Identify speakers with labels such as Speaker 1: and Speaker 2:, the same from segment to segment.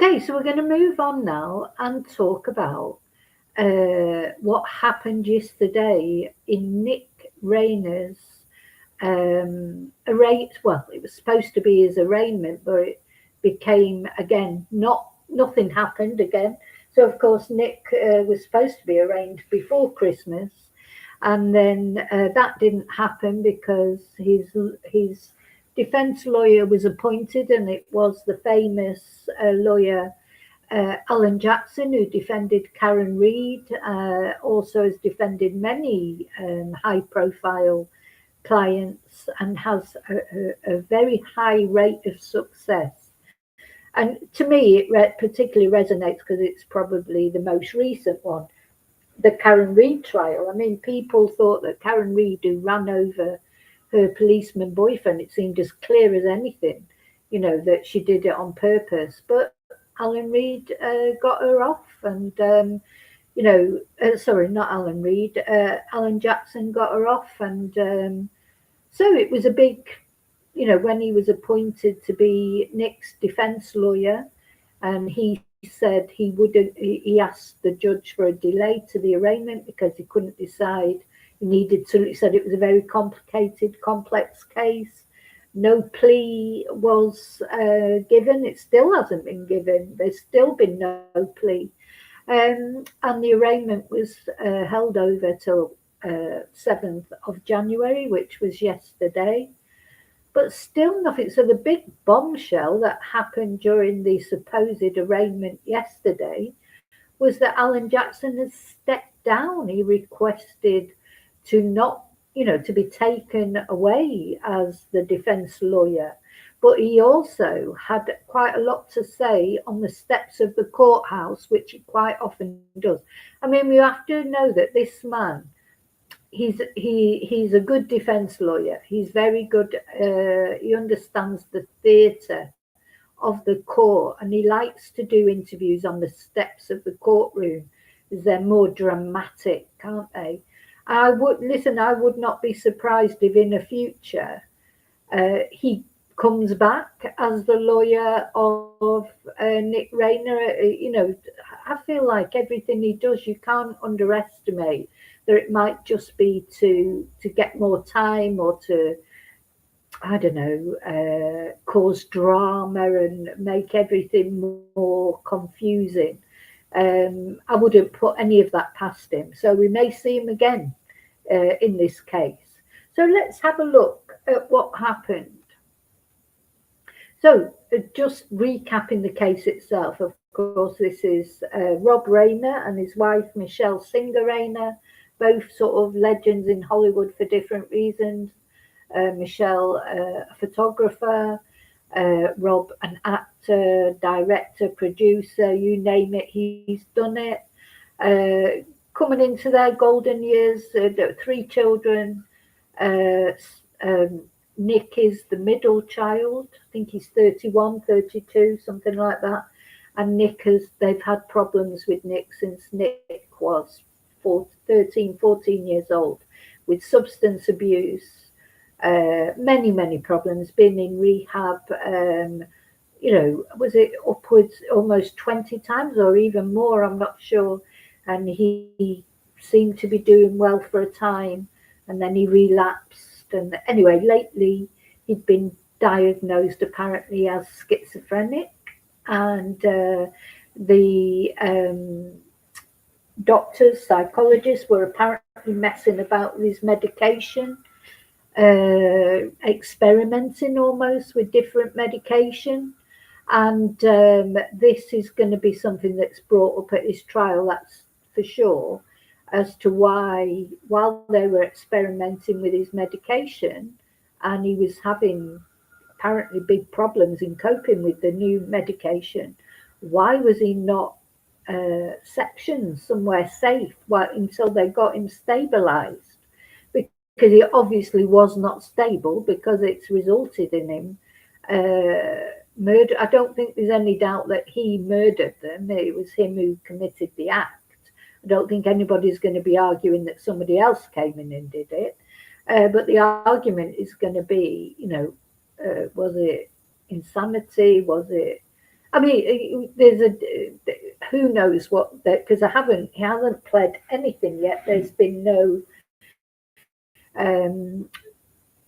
Speaker 1: Okay, so we're going to move on now and talk about what happened yesterday in Nick Rainer's well, it was supposed to be his arraignment, but it became again nothing happened again. So of course Nick was supposed to be arraigned before Christmas, and then that didn't happen because his defense lawyer was appointed, and it was the famous lawyer Alan Jackson, who defended Karen Reid, also has defended many high profile clients and has a very high rate of success. And to me, it particularly resonates because it's probably the most recent one, the Karen Reid trial. I mean, people thought that Karen Reid, who ran over her policeman boyfriend, it seemed as clear as anything, that she did it on purpose. But Alan Reid got her off, and sorry, not Alan Reid, Alan Jackson got her off, and so it was a big, when he was appointed to be Nick's defense lawyer, and he said he wouldn't, he asked the judge for a delay to the arraignment because he couldn't decide. He needed to, he said it was a very complicated, complex case. No plea was given. It still hasn't been given. There's still been no plea. And the arraignment was held over till 7th of January, which was yesterday. But still nothing. So the big bombshell that happened during the supposed arraignment yesterday was that Alan Jackson has stepped down. He requested to not, to be taken away as the defense lawyer. But he also had quite a lot to say on the steps of the courthouse, which he quite often does. I mean, we have to know that this man, he's a good defense lawyer. He's very good. He understands the theatre of the court, and he likes to do interviews on the steps of the courtroom because they're more dramatic, can't they? I would not be surprised if in the future he comes back as the lawyer of Nick Reiner. I feel like everything he does, you can't underestimate that it might just be to get more time or to, I don't know, cause drama and make everything more confusing. I wouldn't put any of that past him. So we may see him again in this case. So let's have a look at what happened. So just recapping the case itself, of course, this is Rob Reiner and his wife, Michelle Singer Reiner, both sort of legends in Hollywood for different reasons. Michelle, a photographer, Rob, an actor, director, producer, you name it, he's done it. Coming into their golden years, 3 children. Nick is the middle child. I think he's 31, 32, something like that. And they've had problems with Nick since Nick was 13, 14 years old, with substance abuse, many problems, been in rehab, was it upwards almost 20 times or even more, I'm not sure. And he seemed to be doing well for a time, and then he relapsed. And anyway, lately he'd been diagnosed apparently as schizophrenic, and the doctors, psychologists were apparently messing about with his medication, experimenting almost with different medication. And this is going to be something that's brought up at his trial, that's for sure, as to why, while they were experimenting with his medication, and he was having apparently big problems in coping with the new medication, why was he not sectioned somewhere safe until they got him stabilized? Because he obviously was not stable, because it's resulted in him murder. I don't think there's any doubt that he murdered them. It was him who committed the act. I don't think anybody's going to be arguing that somebody else came in and did it. But the argument is going to be, was it insanity? Was it I mean, there's a who knows what, because he hasn't pled anything yet. There's been no,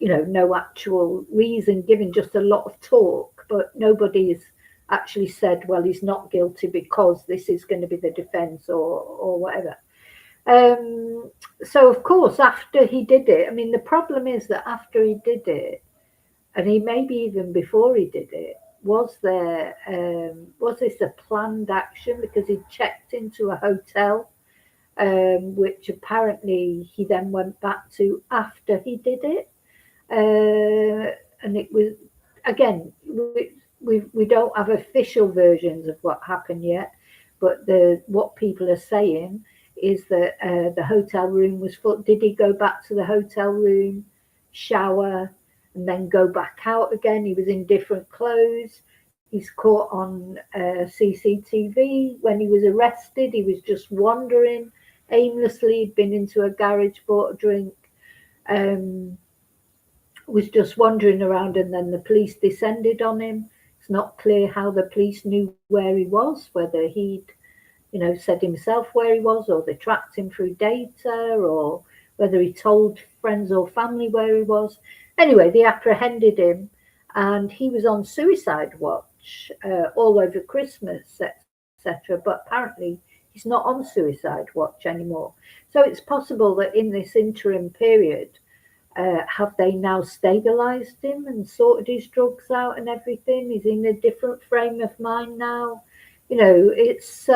Speaker 1: no actual reason given, just a lot of talk, but nobody's actually said, well, he's not guilty because this is going to be the defence or whatever. So of course, after he did it, I mean, the problem is that after he did it, and he maybe even before he did it, was this a planned action? Because he checked into a hotel, which apparently he then went back to after he did it, and it was, again, we don't have official versions of what happened yet, but what people are saying is that the hotel room was full. Did he go back to the hotel room, shower, and then go back out again? He was in different clothes. He's caught on CCTV when he was arrested. He was just wandering aimlessly. He'd been into a garage, bought a drink, was just wandering around, and then the police descended on him. It's not clear how the police knew where he was, whether he'd said himself where he was, or they tracked him through data, or whether he told friends or family where he was. Anyway, they apprehended him, and he was on suicide watch all over Christmas, etc. But apparently he's not on suicide watch anymore. So it's possible that in this interim period, have they now stabilised him and sorted his drugs out and everything? He's in a different frame of mind now. It's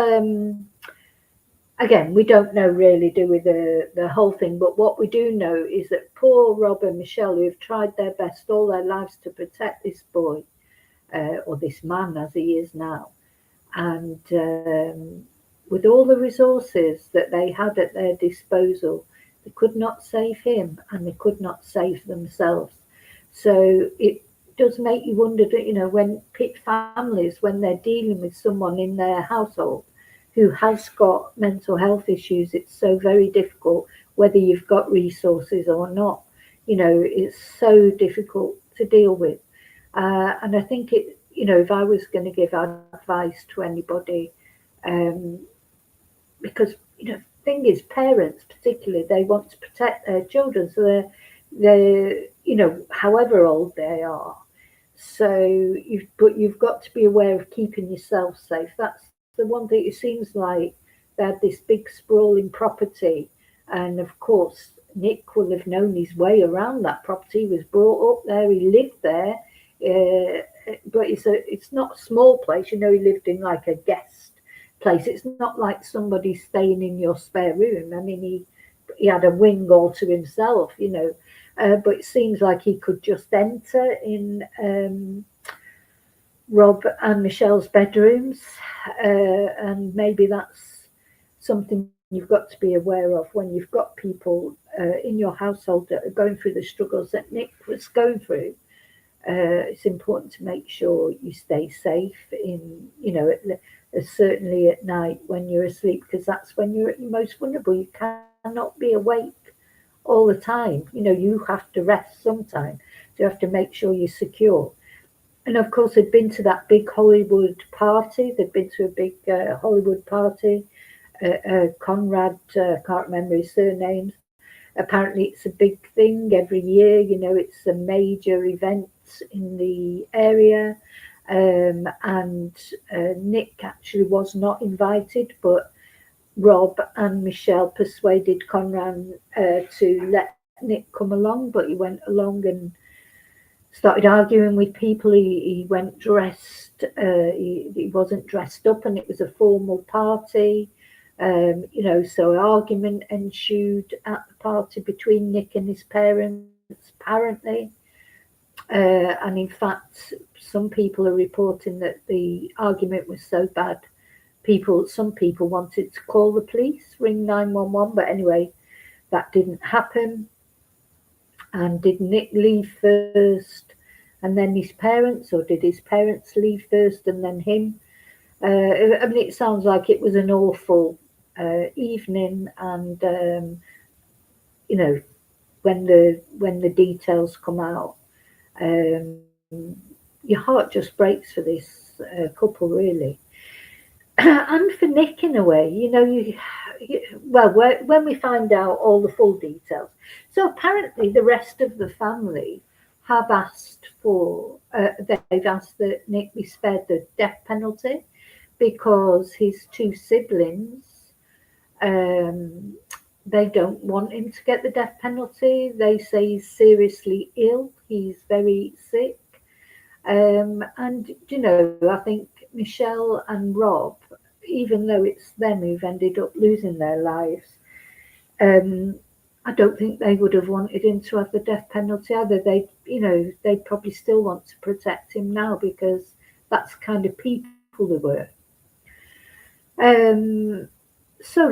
Speaker 1: again, we don't know really, do we, the whole thing, but what we do know is that poor Rob and Michelle, who have tried their best all their lives to protect this boy, or this man as he is now, and with all the resources that they had at their disposal, they could not save him, and they could not save themselves. So it does make you wonder, when families, when they're dealing with someone in their household who has got mental health issues, it's so very difficult, whether you've got resources or not. It's so difficult to deal with. And I think if I was going to give advice to anybody, because, thing is, parents particularly, they want to protect their children, so they're however old they are. So you've got to be aware of keeping yourself safe. That's the one thing. It seems like they had this big sprawling property, and of course Nick will have known his way around that property. He was brought up there, he lived there, but it's not a small place. He lived in like a guest place. It's not like somebody staying in your spare room. I mean, he had a wing all to himself, but it seems like he could just enter in Rob and Michelle's bedrooms, and maybe that's something you've got to be aware of when you've got people in your household that are going through the struggles that Nick was going through. It's important to make sure you stay safe certainly at night when you're asleep, because that's when you're at your most vulnerable. You cannot be awake all the time. You have to rest sometime. So you have to make sure you're secure. And of course, they'd been to that big Hollywood party. They'd been to a big Hollywood party. Conrad, can't remember his surname. Apparently, it's a big thing every year. It's a major event in the area. And Nick actually was not invited, but Rob and Michelle persuaded Conrad to let Nick come along, but he went along and started arguing with people. He went dressed, he wasn't dressed up, and it was a formal party. So an argument ensued at the party between Nick and his parents, apparently. And in fact, some people are reporting that the argument was so bad, some people wanted to call the police, ring 911, but anyway, that didn't happen. And did Nick leave first and then his parents, or did his parents leave first and then him? I mean, it sounds like it was an awful evening, and when the details come out, your heart just breaks for this couple, really. And for Nick, in a way, well, when we find out all the full details. So apparently the rest of the family have asked they've asked that Nick be spared the death penalty because his two siblings, they don't want him to get the death penalty. They say he's seriously ill. He's very sick. And, I think Michelle and Rob, even though it's them who've ended up losing their lives, I don't think they would have wanted him to have the death penalty either. They probably still want to protect him now because that's the kind of people they were. So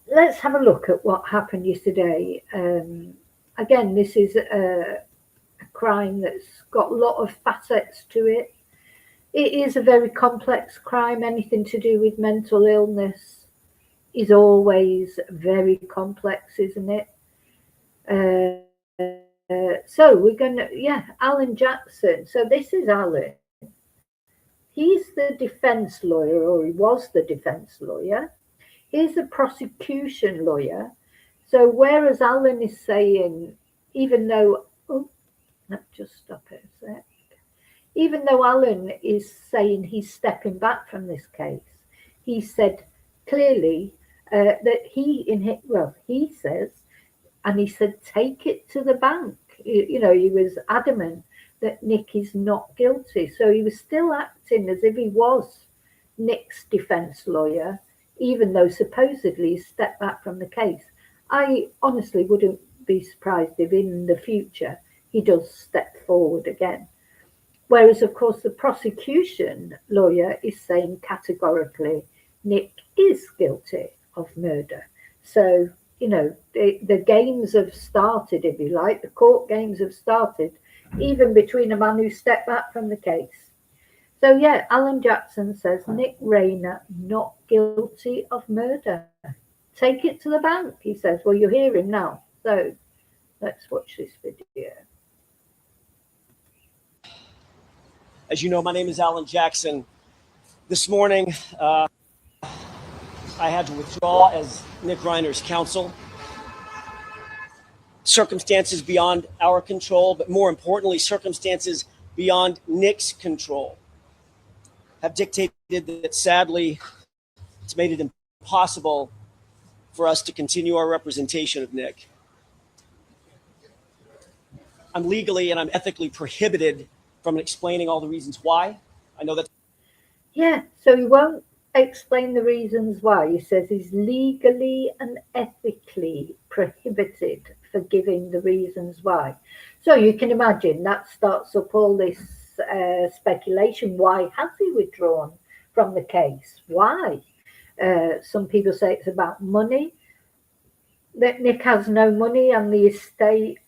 Speaker 1: let's have a look at what happened yesterday. Again, this is a crime that's got a lot of facets to it. It is a very complex crime. Anything to do with mental illness is always very complex, isn't it? So we're gonna, Alan Jackson. So this is Alan. He's the defense lawyer, or he was the defense lawyer. He's a prosecution lawyer. So whereas Alan is saying, even though, let's just stop it a sec. Even though Alan is saying he's stepping back from this case, he said clearly that he says, and he said, take it to the bank. He was adamant that Nick is not guilty. So he was still acting as if he was Nick's defense lawyer, even though supposedly he stepped back from the case. I honestly wouldn't be surprised if in the future he does step forward again. Whereas, of course, the prosecution lawyer is saying categorically Nick is guilty of murder. So, the games have started, if you like. The court games have started, even between a man who stepped back from the case. So, Alan Jackson says Nick Reiner not guilty of murder. Take it to the bank, he says. Well, you hear him now. So let's watch this video.
Speaker 2: As you know, my name is Alan Jackson. This morning, I had to withdraw as Nick Reiner's counsel. Circumstances beyond our control, but more importantly, circumstances beyond Nick's control have dictated that, sadly, it's made it impossible for us to continue our representation of Nick. I'm legally and I'm ethically prohibited from explaining all the reasons why. I know that.
Speaker 1: Yeah, so he won't explain the reasons why. He says he's legally and ethically prohibited for giving the reasons why. So you can imagine that starts up all this speculation. Why has he withdrawn from the case? Why? Some people say it's about money, that Nick has no money and the estate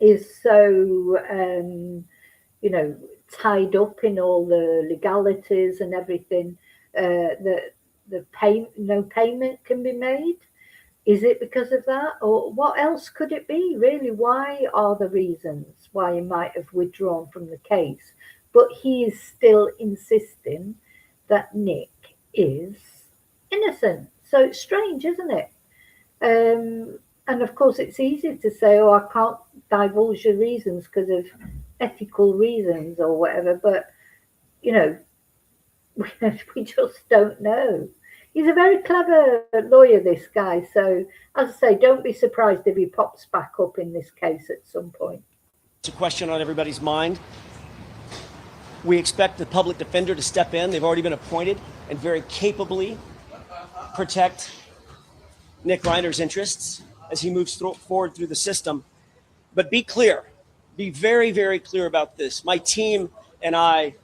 Speaker 1: is so, tied up in all the legalities and everything, that no payment can be made. Is it because of that? Or what else could it be, really? Why are the reasons why he might have withdrawn from the case? But he is still insisting that Nick is innocent. So it's strange, isn't it? And of course, it's easy to say, oh, I can't divulge the reasons because of ethical reasons or whatever. But, we just don't know. He's a very clever lawyer, this guy. So, as I say, don't be surprised if he pops back up in this case at some point.
Speaker 2: It's a question on everybody's mind. We expect the public defender to step in. They've already been appointed and very capably protect Nick Reiner's interests as he moves forward through the system. But be clear, be very, very clear about this. My team and I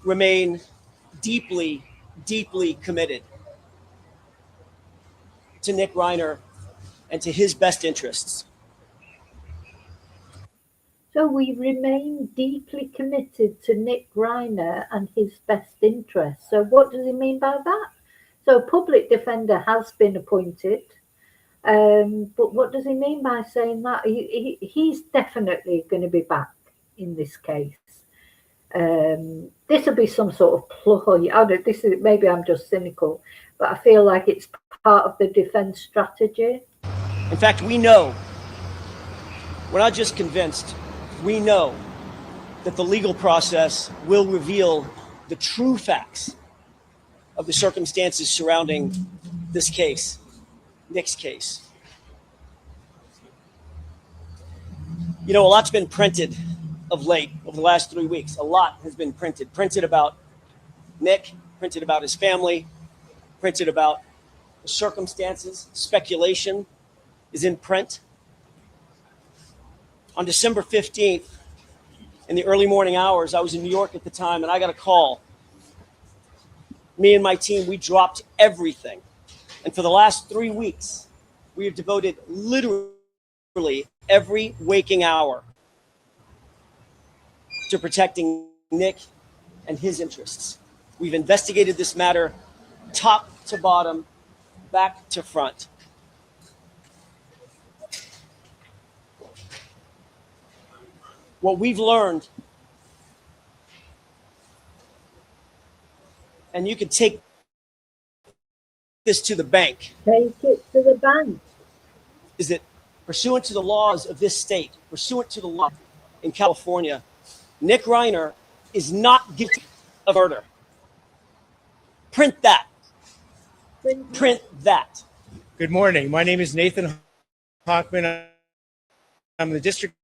Speaker 2: remain deeply, deeply committed to Nick Reiner and to his best interests.
Speaker 1: So we remain deeply committed to Nick Reiner and his best interests. So what does he mean by that? So a public defender has been appointed. But what does he mean by saying that? He's definitely going to be back in this case. This will be some sort of ploy. I don't. This is maybe I'm just cynical, but I feel like it's part of the defense strategy.
Speaker 2: In fact, we know, we're not just convinced, we know that the legal process will reveal the true facts of the circumstances surrounding this case, Nick's case. You know, a lot's been printed of late over the last 3 weeks. A lot has been printed about Nick, printed about his family, printed about the circumstances. Speculation is in print. On December 15th, in the early morning hours, I was in New York at the time, and I got a call. Me and my team, we dropped everything. And for the last 3 weeks, we have devoted literally every waking hour to protecting Nick and his interests. We've investigated this matter top to bottom, back to front. What we've learned, and you can take this to the bank.
Speaker 1: Take it to the bank.
Speaker 2: Is that pursuant to the laws of this state, pursuant to the law in California, Nick Reiner is not guilty of murder. Print that. Print that.
Speaker 3: Good morning. My name is Nathan Hochman. I'm the District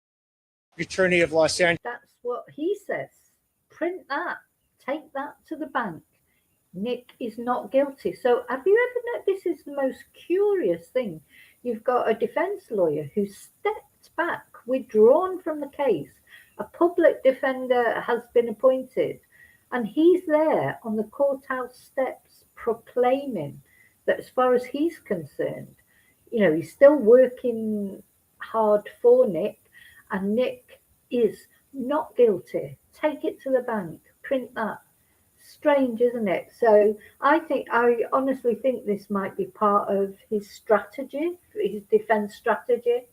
Speaker 3: Attorney of Los Angeles.
Speaker 1: That's what he says. Print that. Take that to the bank. Nick is not guilty. So have you ever noticed, this is the most curious thing. You've got a defense lawyer who stepped back, withdrawn from the case. A public defender has been appointed, and he's there on the courthouse steps proclaiming that as far as he's concerned, you know, he's still working hard for Nick, and Nick is not guilty. Take it to the bank. Print that. Strange, isn't it? So I honestly think this might be part of his strategy, his defense strategy.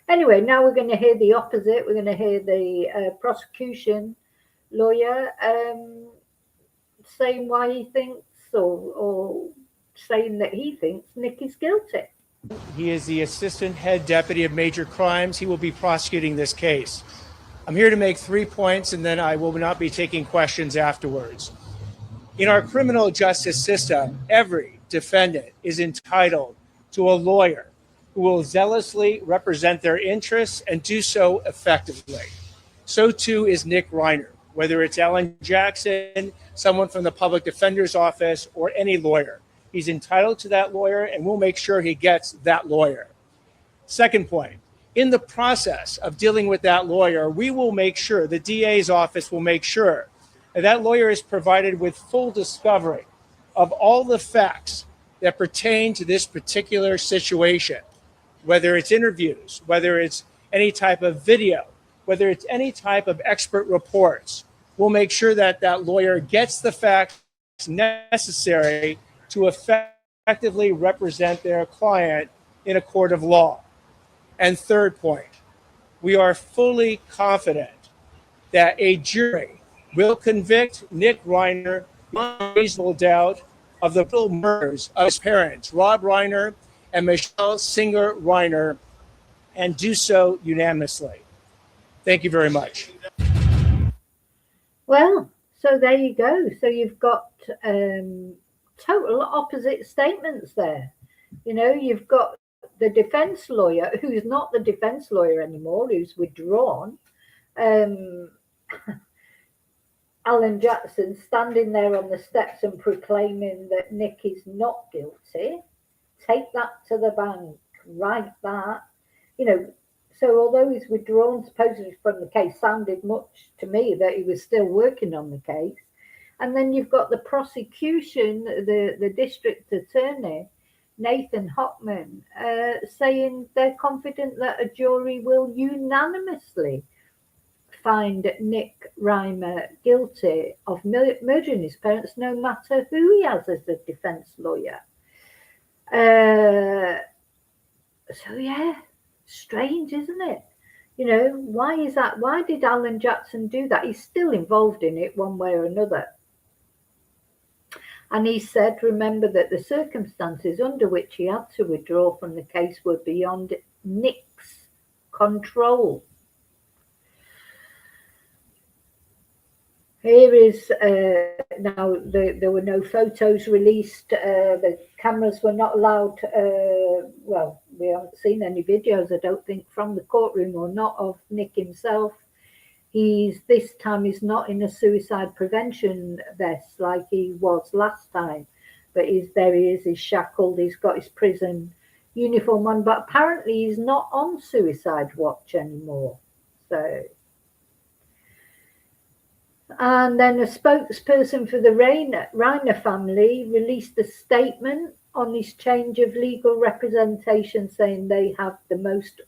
Speaker 1: Anyway, now we're going to hear the opposite. We're going to hear the prosecution lawyer saying why he thinks, or saying that he thinks Nick is guilty.
Speaker 3: He is the Assistant Head Deputy of Major Crimes. He will be prosecuting this case. I'm here to make 3 points, and then I will not be taking questions afterwards. In our criminal justice system, every defendant is entitled to a lawyer who will zealously represent their interests and do so effectively. So too is Nick Reiner, whether it's Alan Jackson, someone from the public defender's office, or any lawyer. He's entitled to that lawyer, and we'll make sure he gets that lawyer. Second point, in the process of dealing with that lawyer, we will make sure, the DA's office will make sure that lawyer is provided with full discovery of all the facts that pertain to this particular situation, whether it's interviews, whether it's any type of video, whether it's any type of expert reports. We'll make sure that that lawyer gets the facts necessary to effectively represent their client in a court of law. And third point, we are fully confident that a jury will convict Nick Reiner beyond reasonable doubt of the brutal murders of his parents, Rob Reiner and Michelle Singer Reiner, and do so unanimously. Thank you very much.
Speaker 1: Well, so there you go. So you've got total opposite statements there. You know, you've got the defense lawyer who's not the defense lawyer anymore, who's withdrawn. Alan Jackson standing there on the steps and proclaiming that Nick is not guilty. Take that to the bank. Write that. You know, so although he's withdrawn supposedly from the case, sounded much to me that he was still working on the case. And then you've got the prosecution, the district attorney, Nathan Hochman, saying they're confident that a jury will unanimously find Nick Reiner guilty of murdering his parents, no matter who he has as the defense lawyer. So yeah, strange, isn't it? Why is that? Why did Alan Jackson do that? He's still involved in it one way or another. And he said, remember that the circumstances under which he had to withdraw from the case were beyond Nick's control. Here is now there were no photos released. The cameras were not allowed. Well, we haven't seen any videos, I don't think, from the courtroom or not of Nick himself. This time he's not in a suicide prevention vest like he was last time, but there he is. He's shackled. He's got his prison uniform on, but apparently he's not on suicide watch anymore. So. And then a spokesperson for the Reiner family released a statement on his change of legal representation, saying they have the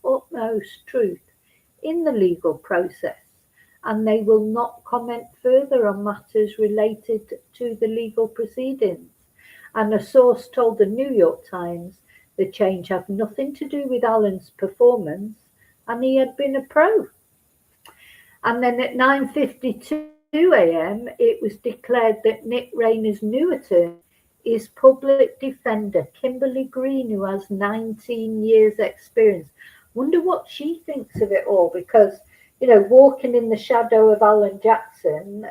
Speaker 1: utmost truth in the legal process, and they will not comment further on matters related to the legal proceedings. And a source told the New York Times the change had nothing to do with Alan's performance, and he had been a pro. And then at 9:52 a.m., it was declared that Nick Reiner's new attorney is public defender Kimberly Green, who has 19 years experience. Wonder what she thinks of it all, because, walking in the shadow of Alan Jackson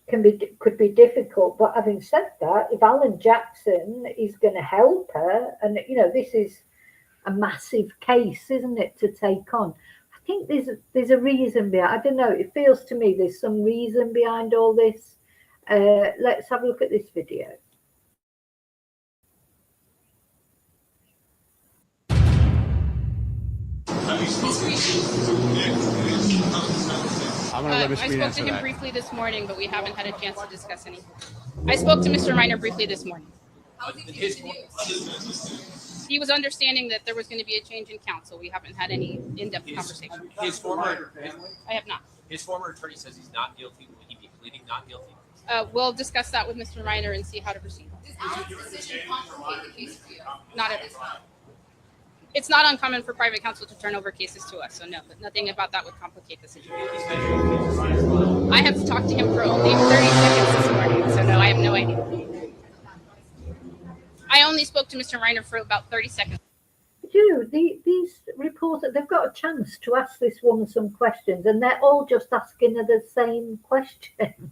Speaker 1: could be difficult. But having said that, if Alan Jackson is going to help her, and, this is a massive case, isn't it, to take on? I think there's a reason behind. I don't know. It feels to me there's some reason behind all this. Let's have a look at this video.
Speaker 4: I spoke to him briefly this morning, but we haven't had a chance to discuss anything. I spoke to Mr. Reiner briefly this morning. He was understanding that there was going to be a change in counsel. We haven't had any in-depth conversation. I have not.
Speaker 5: His former attorney says he's not guilty. Will he be pleading not guilty?
Speaker 4: We'll discuss that with Mr. Reiner and see how to proceed.
Speaker 6: Does Alan's decision complicate the case for you?
Speaker 4: Not at this time. It's not uncommon for private counsel to turn over cases to us, so no, but nothing about that would complicate the situation. I have talked to him for only 30 seconds this morning, so no, I have no idea. I only spoke to Mr. Reiner for about 30 seconds.
Speaker 1: These reporters, they've got a chance to ask this woman some questions, and they're all just asking her the same question.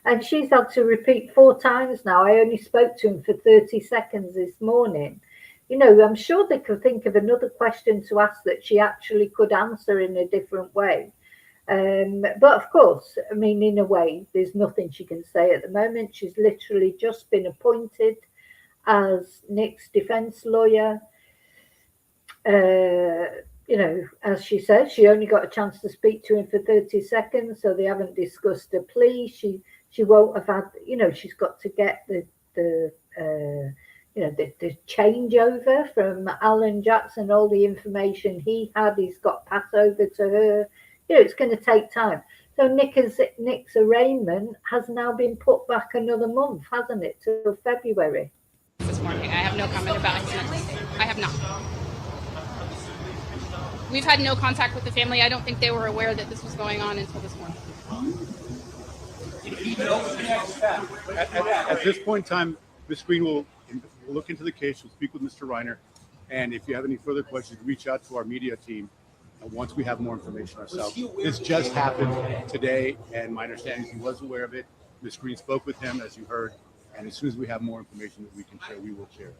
Speaker 1: And she's had to repeat 4 times now. I only spoke to him for 30 seconds this morning. I'm sure they could think of another question to ask that she actually could answer in a different way. But of course, I mean, in a way, there's nothing she can say at the moment. She's literally just been appointed as Nick's defense lawyer. As she said, she only got a chance to speak to him for 30 seconds, so they haven't discussed a plea. She won't have had, she's got to get the changeover from Alan Jackson, all the information he had, he's got passed over to her. It's going to take time. So Nick's arraignment has now been put back another month, hasn't it, till February?
Speaker 4: This morning, I have no comment about his mental state. I have not. We've had no contact with the family. I don't think they were aware that this was going on until this morning.
Speaker 7: At this point in time, Ms. Green will look into the case. We'll speak with Mr. Reiner. And if you have any further questions, reach out to our media team once we have more information ourselves. This just happened today, and my understanding is he was aware of it. Ms. Green spoke with him, as you heard. And as soon as we have more information that we can share, we will share.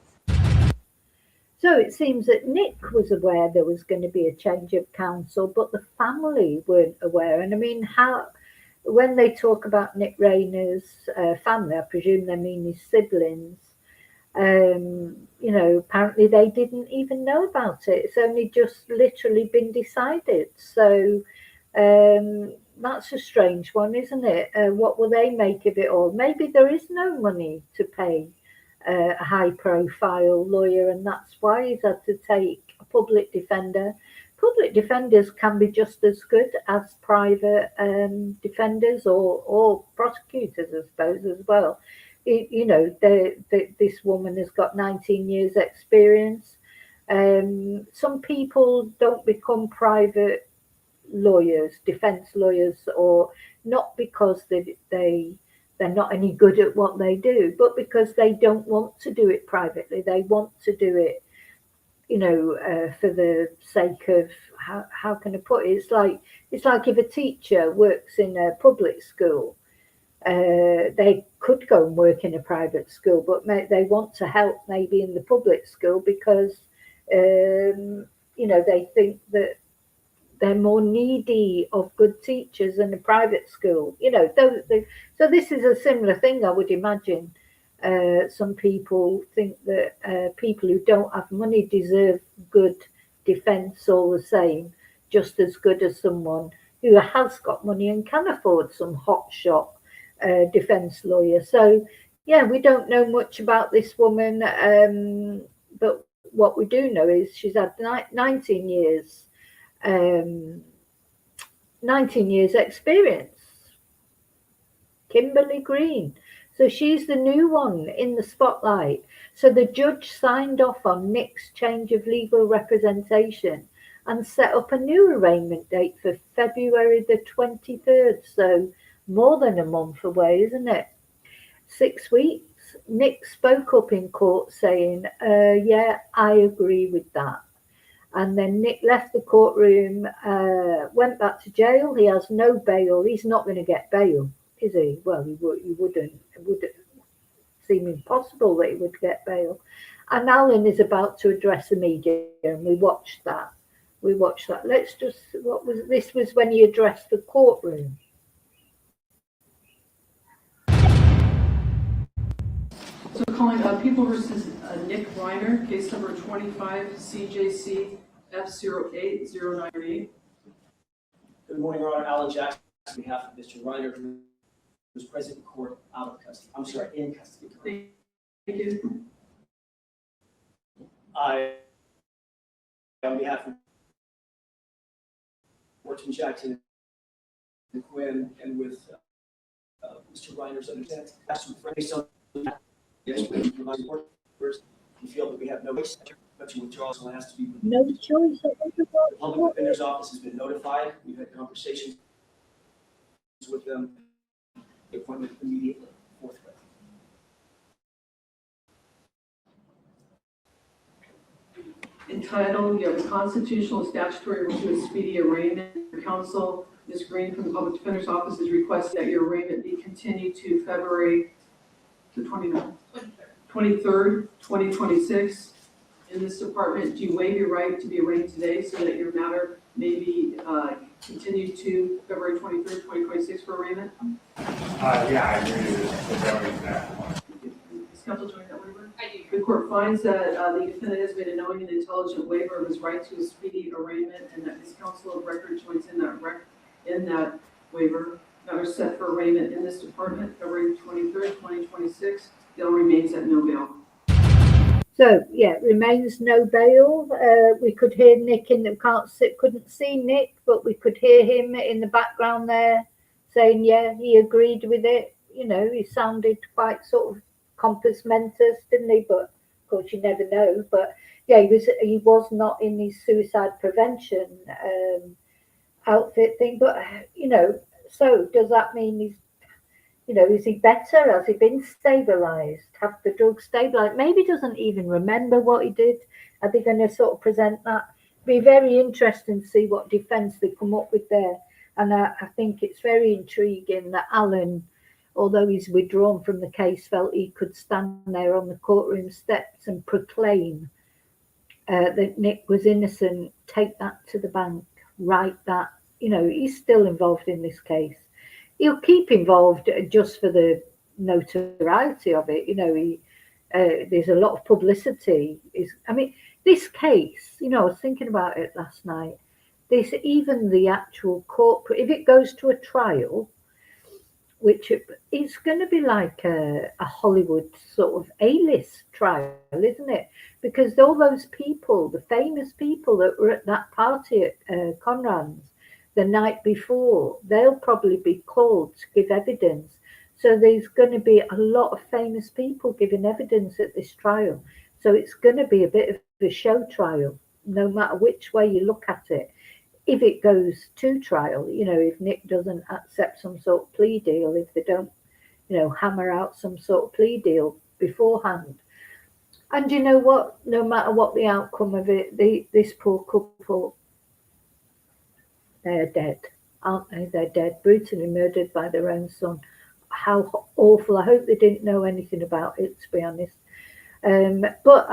Speaker 1: So it seems that Nick was aware there was going to be a change of counsel, but the family weren't aware. And I mean, when they talk about Nick Reiner's family, I presume they mean his siblings. Apparently they didn't even know about it. It's only just literally been decided. So that's a strange one, isn't it? What will they make of it all? Maybe there is no money to pay a high-profile lawyer, and that's why he's had to take a public defender. Public defenders can be just as good as private defenders or prosecutors, I suppose, as well. This woman has got 19 years experience. Some people don't become private lawyers, defense lawyers, or not because they're not any good at what they do, but because they don't want to do it privately. They want to do it, for the sake of, how can I put it? It's like if a teacher works in a public school, they could go and work in a private school, but they want to help maybe in the public school because, they think that they're more needy of good teachers than a private school. So this is a similar thing, I would imagine. Some people think that people who don't have money deserve good defence all the same, just as good as someone who has got money and can afford some hotshot defence lawyer. So, yeah, we don't know much about this woman, but what we do know is she's had 19 years 19 years experience. Kimberly Green. So she's the new one in the spotlight. So the judge signed off on Nick's change of legal representation and set up a new arraignment date for February the 23rd. So more than a month away, isn't it? 6 weeks. Nick spoke up in court saying, yeah, I agree with that. And then Nick left the courtroom, went back to jail. He has no bail. He's not going to get bail, is he? Well, he wouldn't. It would seem impossible that he would get bail. And Alan is about to address the media, and we watched that. Let's just, this was when he addressed the courtroom.
Speaker 8: So calling People versus Nick Reiner, case number 25 CJC F080938.
Speaker 2: Good morning, Your Honor. Alan Jackson on behalf of Mr. Reiner, who was present in court out of custody. I'm sorry, in custody.
Speaker 8: Thank you.
Speaker 2: I, on behalf of Orton Jackson and Quinn, and with Mr. Reiner's understanding, based on yes, we provide first. You feel that we have no choice, but to withdraw, so it has to be.
Speaker 1: No choice.
Speaker 2: The Public Defender's Office has been notified. We've had conversations with them. The appointment immediately forthwith.
Speaker 8: Entitled, you have a constitutional and statutory right to a speedy arraignment. Counsel, Ms. Green from the Public Defender's Office is requesting that your arraignment be continued to February the 23rd, 2026. In this department, do you waive your right to be arraigned today so that your matter may be continued to February 23rd, 2026 for arraignment?
Speaker 9: Yeah, I agree with that.
Speaker 8: Is counsel joining that waiver?
Speaker 4: I do.
Speaker 8: The court finds that the defendant has made a knowing and intelligent waiver of his right to a speedy arraignment, and that his counsel of record joins in that waiver. Matter set for arraignment in this department, February 23rd, 2026. Bail remains at no bail.
Speaker 1: So yeah, remains no bail. We could hear Nick couldn't see Nick, but we could hear him in the background there saying, yeah, he agreed with it. He sounded quite sort of compos mentis, didn't he? But of course you never know. But yeah, he was not in his suicide prevention outfit thing. But so does that mean he's, is he better? Has he been stabilised? Have the drugs stabilised? Maybe he doesn't even remember what he did. Are they going to sort of present that? Be very interesting to see what defence they come up with there. And I think it's very intriguing that Alan, although he's withdrawn from the case, felt he could stand there on the courtroom steps and proclaim that Nick was innocent, take that to the bank, write that. He's still involved in this case. He'll keep involved just for the notoriety of it. There's a lot of publicity. This case, I was thinking about it last night. Even the actual court, if it goes to a trial, which it's going to be like a Hollywood sort of A-list trial, isn't it? Because all those people, the famous people that were at that party at Conrad's the night before, they'll probably be called to give evidence. So there's going to be a lot of famous people giving evidence at this trial. So it's going to be a bit of a show trial, no matter which way you look at it. If it goes to trial, you know, if Nick doesn't accept some sort of plea deal, if they don't, you know, hammer out some sort of plea deal beforehand. And you know what? No matter what the outcome of it, this poor couple, they're dead, aren't they? They're dead, brutally murdered by their own son. How awful. I hope they didn't know anything about it, to be honest. But